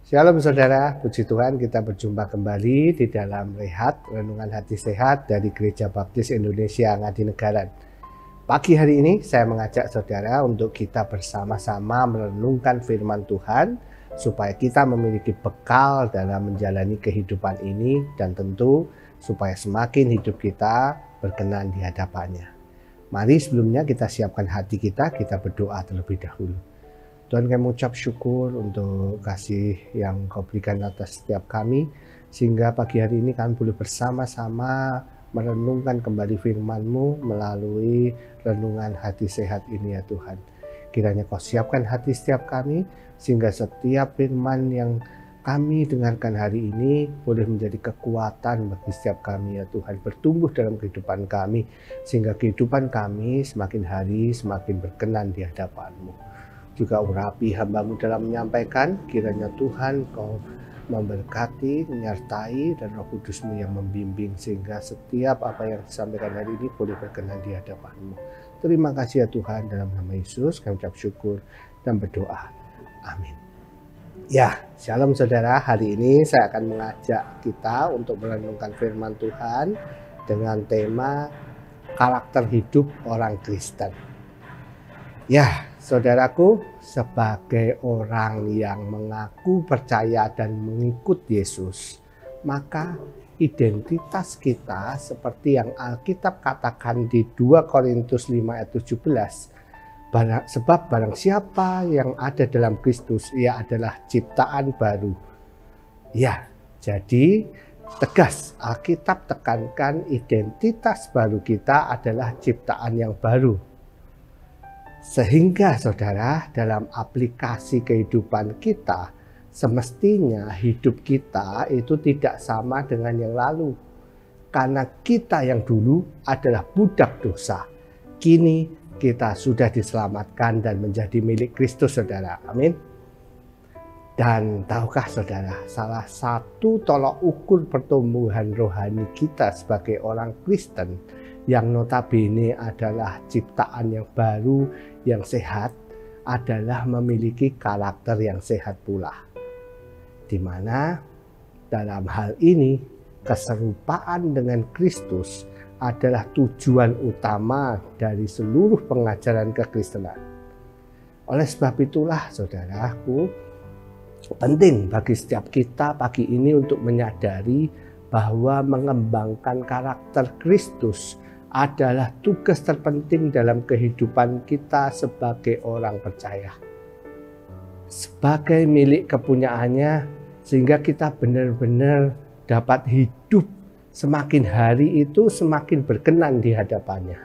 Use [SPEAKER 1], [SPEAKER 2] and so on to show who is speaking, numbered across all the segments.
[SPEAKER 1] Shalom saudara, puji Tuhan kita berjumpa kembali di dalam Rehat, Renungan Hati Sehat dari Gereja Baptis Indonesia Ngadinegara. Pagi hari ini saya mengajak saudara untuk kita bersama-sama merenungkan firman Tuhan supaya kita memiliki bekal dalam menjalani kehidupan ini dan tentu supaya semakin hidup kita berkenan di hadapannya. Mari sebelumnya kita siapkan hati kita berdoa terlebih dahulu. Tuhan, kami mengucap syukur untuk kasih yang Kau berikan atas setiap kami, sehingga pagi hari ini kami boleh bersama-sama merenungkan kembali firman-Mu melalui renungan hati sehat ini ya Tuhan. Kiranya Kau siapkan hati setiap kami, sehingga setiap firman yang kami dengarkan hari ini boleh menjadi kekuatan bagi setiap kami ya Tuhan, bertumbuh dalam kehidupan kami, sehingga kehidupan kami semakin hari semakin berkenan di hadapan-Mu. Juga urapi hamba-Mu dalam menyampaikan, kiranya Tuhan Kau memberkati, menyertai, dan Roh Kudus-Mu yang membimbing, sehingga setiap apa yang disampaikan hari ini boleh berkenan di hadapan-Mu. Terima kasih ya Tuhan, dalam nama Yesus kami ucap syukur dan berdoa. Amin. Ya, shalom saudara, hari ini saya akan mengajak kita untuk merenungkan firman Tuhan dengan tema karakter hidup orang Kristen. Ya, saudaraku, sebagai orang yang mengaku percaya dan mengikut Yesus, maka identitas kita seperti yang Alkitab katakan di 2 Korintus 5 ayat 17, sebab barang siapa yang ada dalam Kristus, ia adalah ciptaan baru. Ya, jadi tegas Alkitab tekankan identitas baru kita adalah ciptaan yang baru. Sehingga saudara, dalam aplikasi kehidupan kita, semestinya hidup kita itu tidak sama dengan yang lalu. Karena kita yang dulu adalah budak dosa, kini kita sudah diselamatkan dan menjadi milik Kristus saudara. Amin. Dan tahukah saudara, salah satu tolok ukur pertumbuhan rohani kita sebagai orang Kristen yang notabene adalah ciptaan yang baru, yang sehat, adalah memiliki karakter yang sehat pula. Di mana dalam hal ini keserupaan dengan Kristus adalah tujuan utama dari seluruh pengajaran kekristenan. Oleh sebab itulah saudaraku, penting bagi setiap kita pagi ini untuk menyadari bahwa mengembangkan karakter Kristus adalah tugas terpenting dalam kehidupan kita sebagai orang percaya. Sebagai milik kepunyaannya, sehingga kita benar-benar dapat hidup semakin hari itu semakin berkenan di hadapannya.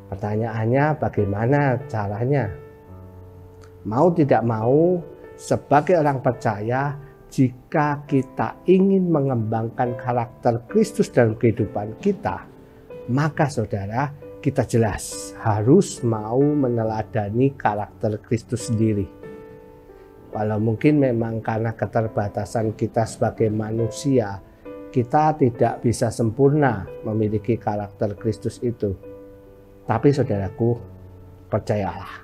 [SPEAKER 1] Pertanyaannya, bagaimana caranya? Mau tidak mau, sebagai orang percaya, jika kita ingin mengembangkan karakter Kristus dalam kehidupan kita, maka saudara, kita jelas harus mau meneladani karakter Kristus sendiri. Walau mungkin memang karena keterbatasan kita sebagai manusia, kita tidak bisa sempurna memiliki karakter Kristus itu. Tapi saudaraku, percayalah,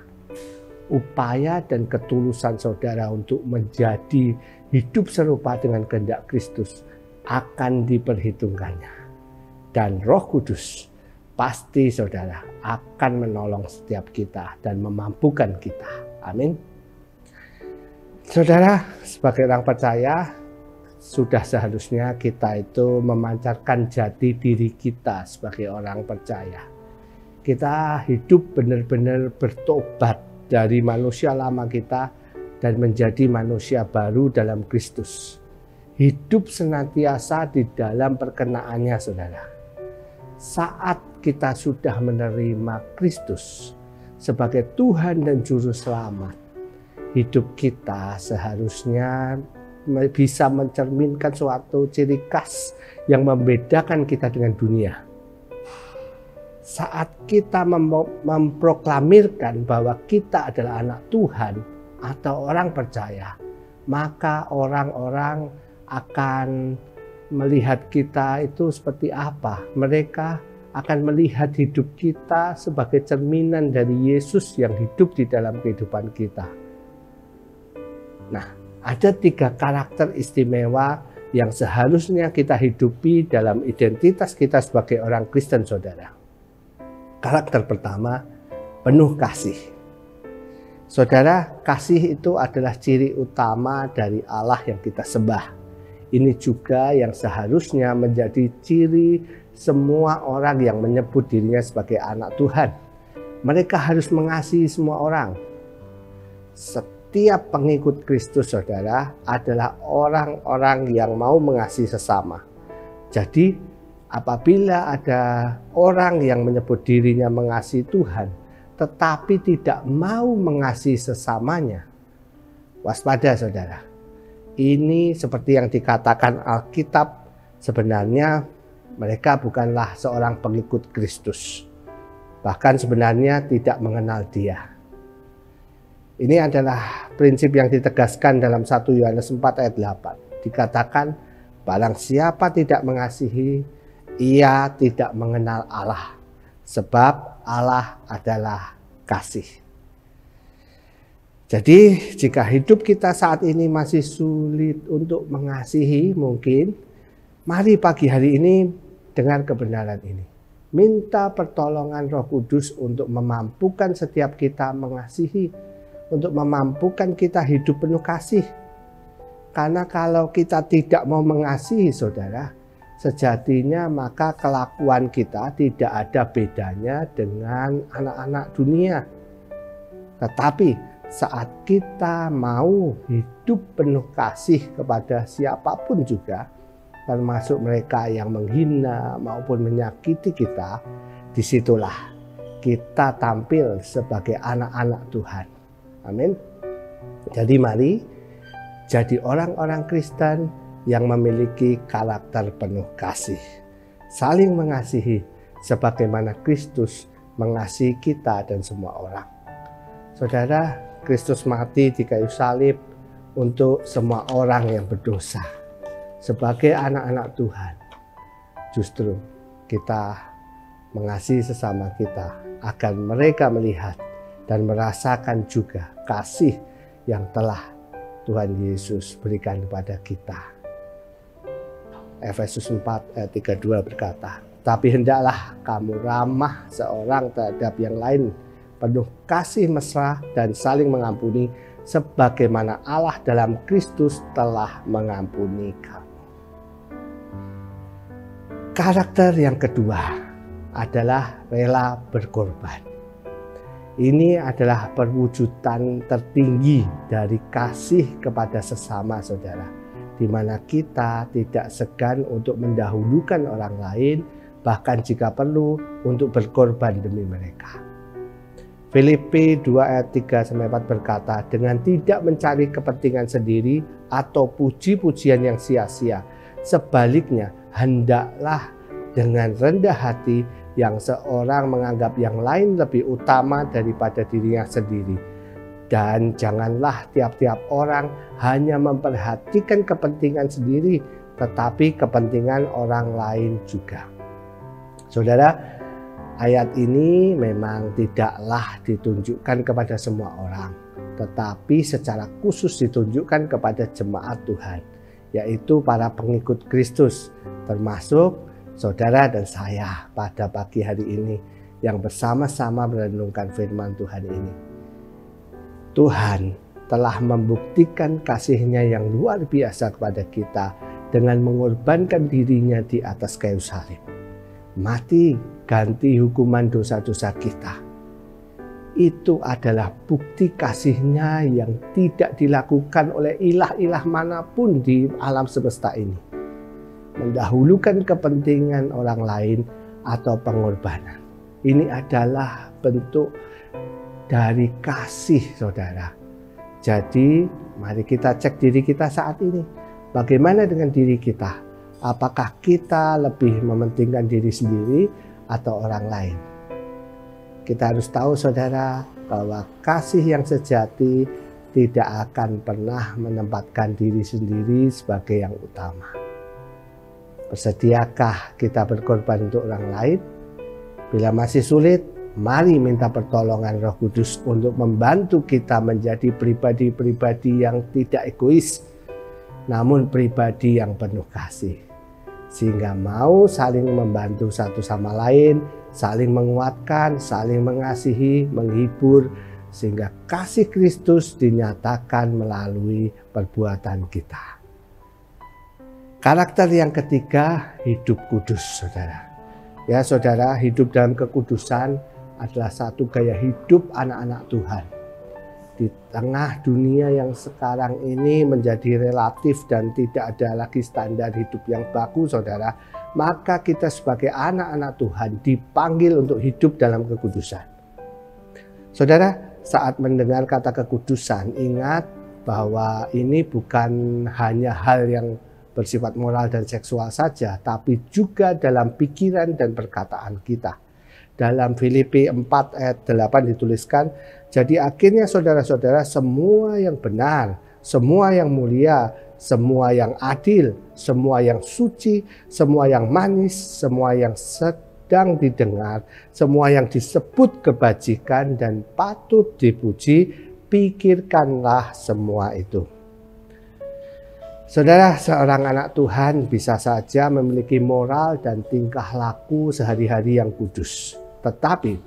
[SPEAKER 1] upaya dan ketulusan saudara untuk menjadi hidup serupa dengan kehendak Kristus akan diperhitungkannya. Dan Roh Kudus pasti saudara akan menolong setiap kita dan memampukan kita. Amin. Saudara, sebagai orang percaya, sudah seharusnya kita itu memancarkan jati diri kita sebagai orang percaya. Kita hidup benar-benar bertobat dari manusia lama kita dan menjadi manusia baru dalam Kristus. Hidup senantiasa di dalam perkenaannya, saudara. Saat kita sudah menerima Kristus sebagai Tuhan dan Juru Selamat, hidup kita seharusnya bisa mencerminkan suatu ciri khas yang membedakan kita dengan dunia. Saat kita memproklamirkan bahwa kita adalah anak Tuhan atau orang percaya, maka orang-orang akan melihat kita itu seperti apa. Mereka akan melihat hidup kita sebagai cerminan dari Yesus yang hidup di dalam kehidupan kita. Nah, ada 3 karakter istimewa yang seharusnya kita hidupi dalam identitas kita sebagai orang Kristen, saudara. Karakter pertama, penuh kasih. Saudara, kasih itu adalah ciri utama dari Allah yang kita sembah. Ini juga yang seharusnya menjadi ciri semua orang yang menyebut dirinya sebagai anak Tuhan. Mereka harus mengasihi semua orang. Setiap pengikut Kristus, saudara, adalah orang-orang yang mau mengasihi sesama. Jadi, apabila ada orang yang menyebut dirinya mengasihi Tuhan, tetapi tidak mau mengasihi sesamanya, waspada, saudara. Ini seperti yang dikatakan Alkitab, sebenarnya mereka bukanlah seorang pengikut Kristus. Bahkan sebenarnya tidak mengenal Dia. Ini adalah prinsip yang ditegaskan dalam 1 Yohanes 4 ayat 8. Dikatakan, barang siapa tidak mengasihi, ia tidak mengenal Allah. Sebab Allah adalah kasih. Jadi jika hidup kita saat ini masih sulit untuk mengasihi mungkin, mari pagi hari ini dengar kebenaran ini. Minta pertolongan Roh Kudus untuk memampukan setiap kita mengasihi, untuk memampukan kita hidup penuh kasih. Karena kalau kita tidak mau mengasihi, saudara, sejatinya maka kelakuan kita tidak ada bedanya dengan anak-anak dunia. Tetapi saat kita mau hidup penuh kasih kepada siapapun juga, termasuk mereka yang menghina maupun menyakiti kita, disitulah kita tampil sebagai anak-anak Tuhan. Amin. Jadi mari jadi orang-orang Kristen yang memiliki karakter penuh kasih, saling mengasihi sebagaimana Kristus mengasihi kita dan semua orang. Saudara, Kristus mati di kayu salib untuk semua orang yang berdosa. Sebagai anak-anak Tuhan, justru kita mengasihi sesama kita agar mereka melihat dan merasakan juga kasih yang telah Tuhan Yesus berikan kepada kita. Efesus 4 ayat 32 berkata, tapi hendaklah kamu ramah seorang terhadap yang lain, penuh kasih mesra dan saling mengampuni, sebagaimana Allah dalam Kristus telah mengampuni kamu. Karakter yang kedua adalah rela berkorban. Ini adalah perwujudan tertinggi dari kasih kepada sesama, saudara, di mana kita tidak segan untuk mendahulukan orang lain, bahkan jika perlu untuk berkorban demi mereka. Filipi 2 ayat 3-4 berkata, dengan tidak mencari kepentingan sendiri atau puji-pujian yang sia-sia, sebaliknya hendaklah dengan rendah hati yang seorang menganggap yang lain lebih utama daripada dirinya sendiri. Dan janganlah tiap-tiap orang hanya memperhatikan kepentingan sendiri, tetapi kepentingan orang lain juga. Saudara, ayat ini memang tidaklah ditunjukkan kepada semua orang, tetapi secara khusus ditunjukkan kepada jemaat Tuhan, yaitu para pengikut Kristus, termasuk saudara dan saya pada pagi hari ini yang bersama-sama merenungkan firman Tuhan ini. Tuhan telah membuktikan kasih-Nya yang luar biasa kepada kita dengan mengorbankan dirinya di atas kayu salib. Mati ganti hukuman dosa-dosa kita. Itu adalah bukti kasih-Nya yang tidak dilakukan oleh ilah-ilah manapun di alam semesta ini. Mendahulukan kepentingan orang lain atau pengorbanan. Ini adalah bentuk dari kasih, saudara. Jadi mari kita cek diri kita saat ini. Bagaimana dengan diri kita? Apakah kita lebih mementingkan diri sendiri atau orang lain? Kita harus tahu, saudara, bahwa kasih yang sejati tidak akan pernah menempatkan diri sendiri sebagai yang utama. Bersediakah kita berkorban untuk orang lain? Bila masih sulit, mari minta pertolongan Roh Kudus untuk membantu kita menjadi pribadi-pribadi yang tidak egois, namun pribadi yang penuh kasih. Sehingga mau saling membantu satu sama lain, saling menguatkan, saling mengasihi, menghibur, sehingga kasih Kristus dinyatakan melalui perbuatan kita. Karakter yang ketiga, hidup kudus, saudara. Ya, saudara, hidup dalam kekudusan adalah satu gaya hidup anak-anak Tuhan. Di tengah dunia yang sekarang ini menjadi relatif dan tidak ada lagi standar hidup yang baku, saudara, maka kita sebagai anak-anak Tuhan dipanggil untuk hidup dalam kekudusan. Saudara, saat mendengar kata kekudusan, ingat bahwa ini bukan hanya hal yang bersifat moral dan seksual saja, tapi juga dalam pikiran dan perkataan kita. Dalam Filipi 4 ayat 8 dituliskan, jadi akhirnya saudara-saudara, semua yang benar, semua yang mulia, semua yang adil, semua yang suci, semua yang manis, semua yang sedang didengar, semua yang disebut kebajikan dan patut dipuji, pikirkanlah semua itu. Saudara, seorang anak Tuhan bisa saja memiliki moral dan tingkah laku sehari-hari yang kudus. Tetapi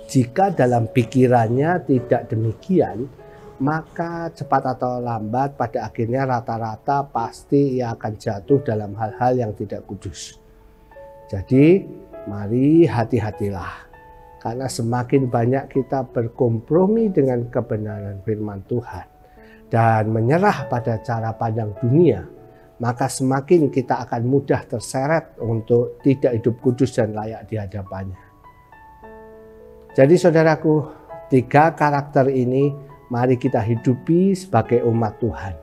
[SPEAKER 1] jika dalam pikirannya tidak demikian, maka cepat atau lambat pada akhirnya rata-rata pasti ia akan jatuh dalam hal-hal yang tidak kudus. Jadi mari hati-hatilah, karena semakin banyak kita berkompromi dengan kebenaran firman Tuhan dan menyerah pada cara pandang dunia, maka semakin kita akan mudah terseret untuk tidak hidup kudus dan layak di hadapannya. Jadi saudaraku, 3 karakter ini mari kita hidupi sebagai umat Tuhan,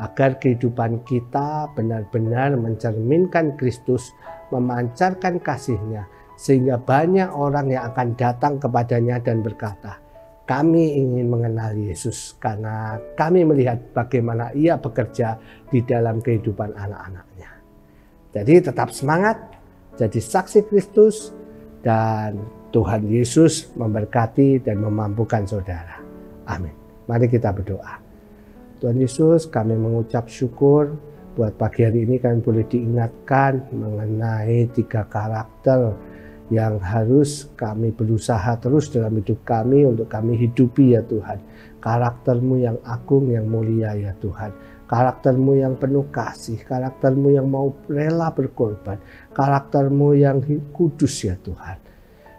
[SPEAKER 1] agar kehidupan kita benar-benar mencerminkan Kristus, memancarkan kasih-Nya, sehingga banyak orang yang akan datang kepadanya dan berkata, kami ingin mengenal Yesus karena kami melihat bagaimana Ia bekerja di dalam kehidupan anak-anaknya. Jadi tetap semangat, jadi saksi Kristus, dan Tuhan Yesus memberkati dan memampukan saudara. Amin. Mari kita berdoa. Tuhan Yesus, kami mengucap syukur buat pagi hari ini kami boleh diingatkan mengenai 3 karakter yang harus kami berusaha terus dalam hidup kami untuk kami hidupi, ya Tuhan. Karakter-Mu yang agung, yang mulia, ya Tuhan. Karakter-Mu yang penuh kasih, karakter-Mu yang mau rela berkorban, karakter-Mu yang kudus, ya Tuhan.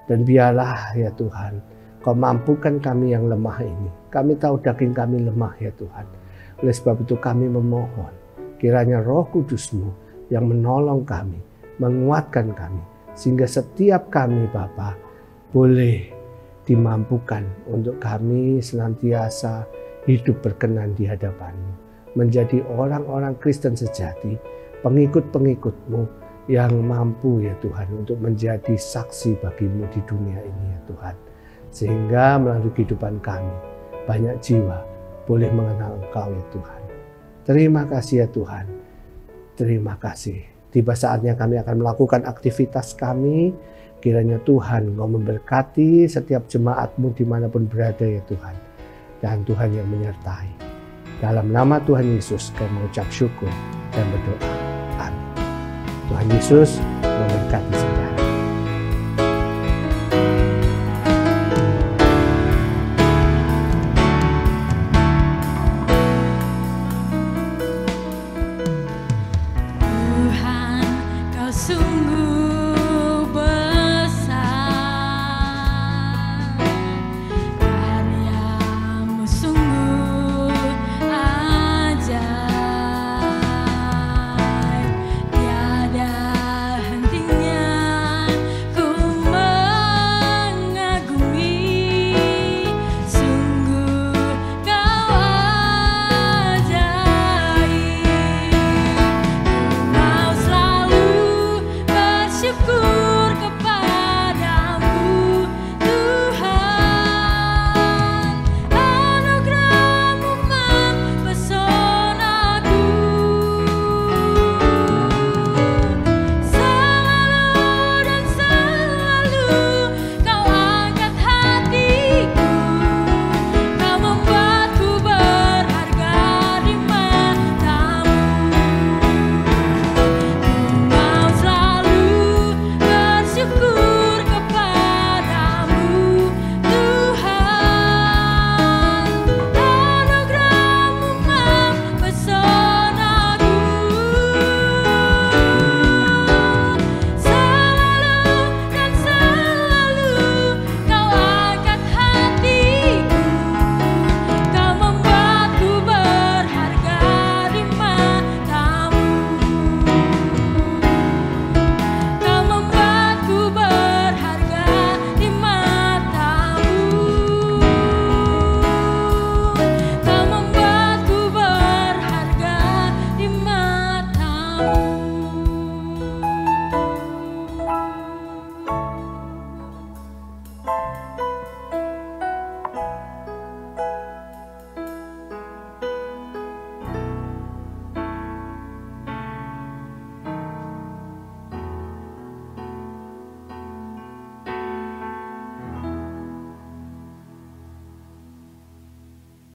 [SPEAKER 1] Dan biarlah, ya Tuhan, Kau mampukan kami yang lemah ini. Kami tahu daging kami lemah, ya Tuhan. Oleh sebab itu kami memohon, kiranya Roh Kudus-Mu yang menolong kami, menguatkan kami, sehingga setiap kami, Bapa, boleh dimampukan untuk kami senantiasa hidup berkenan di hadapan-Mu, menjadi orang-orang Kristen sejati, pengikut-pengikut-Mu yang mampu, ya Tuhan, untuk menjadi saksi bagi-Mu di dunia ini, ya Tuhan. Sehingga melalui kehidupan kami, banyak jiwa boleh mengenal Engkau, ya Tuhan. Terima kasih, ya Tuhan. Terima kasih. Tiba saatnya kami akan melakukan aktivitas kami. Kiranya Tuhan Engkau memberkati setiap jemaat-Mu dimanapun berada, ya Tuhan. Dan Tuhan yang menyertai. Dalam nama Tuhan Yesus kami mengucap syukur dan berdoa. Amin. Tuhan Yesus memberkati saudara.